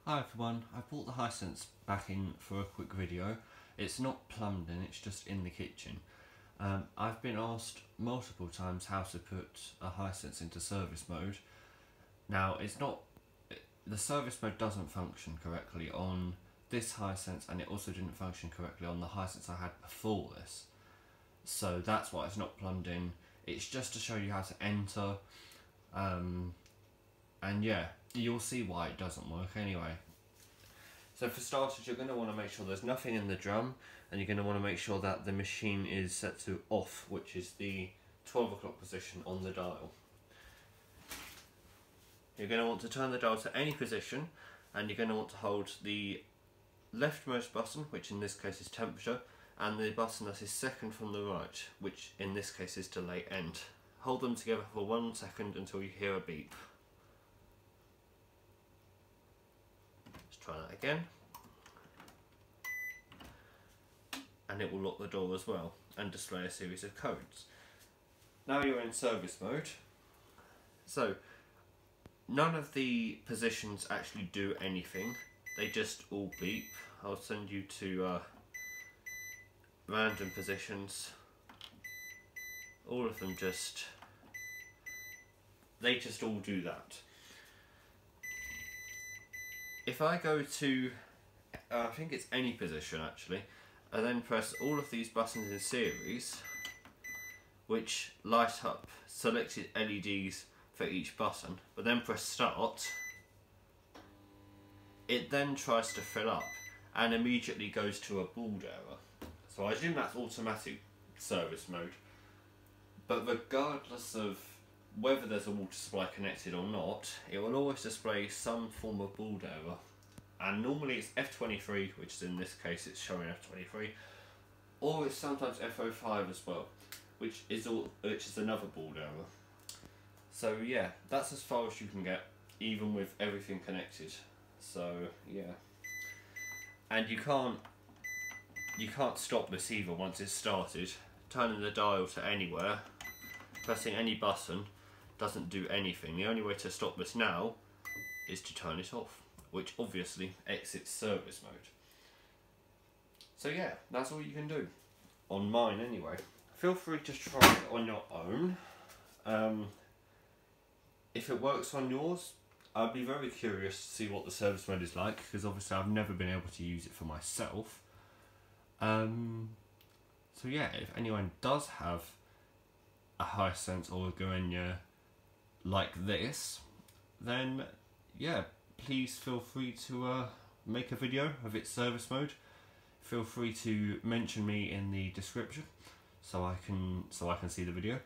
Hi everyone, I brought the hisense back in for a quick video. It's not plumbed in, it's just in the kitchen. I've been asked multiple times how to put a hisense into service mode. Now the service mode doesn't function correctly on this hisense, and it also didn't function correctly on the hisense I had before this. So that's why it's not plumbed in. It's just to show you how to enter, and yeah, you'll see why it doesn't work anyway. So for starters, you're going to want to make sure there's nothing in the drum, and you're going to want to make sure that the machine is set to off, which is the 12 o'clock position on the dial. You're going to want to turn the dial to any position, and you're going to want to hold the leftmost button, which in this case is temperature, and the button that is second from the right, which in this case is delay end. Hold them together for 1 second until you hear a beep. Let's try that again. And it will lock the door as well and display a series of codes. Now you're in service mode. So none of the positions actually do anything, they just all beep. I'll send you to random positions. All of them they just all do that. If I go to, I think it's any position actually, and then press all of these buttons in series, which light up selected LEDs for each button, but then press start, it then tries to fill up and immediately goes to a board error. So I assume that's automatic service mode, but regardless of whether there's a water supply connected or not, it will always display some form of board error. And normally it's F23, which is in this case it's showing F23, or it's sometimes F05 as well, which is another board error. So yeah, that's as far as you can get, even with everything connected. So yeah, and you can't stop this either once it's started. Turning the dial to anywhere, pressing any button doesn't do anything. The only way to stop this now is to turn it off, which obviously exits service mode. So yeah, that's all you can do. On mine anyway. Feel free to try it on your own. If it works on yours, I'd be very curious to see what the service mode is like, because obviously I've never been able to use it for myself. So yeah, if anyone does have a hisense or a gorenje like this, then yeah, please feel free to make a video of its service mode. Feel free to mention me in the description so I can see the video.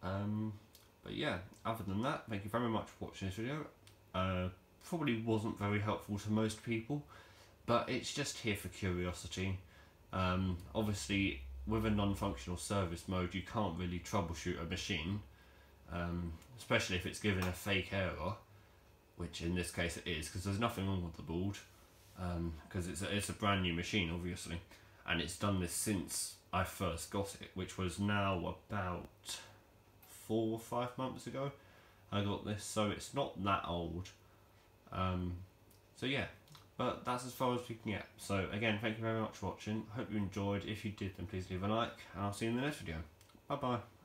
But yeah, other than that, thank you very much for watching this video. Probably wasn't very helpful to most people, but it's just here for curiosity. Obviously, with a non-functional service mode, you can't really troubleshoot a machine, especially if it's given a fake error, which in this case it is, because there's nothing wrong with the board, because it's a brand new machine obviously, and it's done this since I first got it, which was now about 4 or 5 months ago I got this, so it's not that old. So yeah, but that's as far as we can get. So again, thank you very much for watching. Hope you enjoyed. If you did, then please leave a like, and I'll see you in the next video. Bye bye.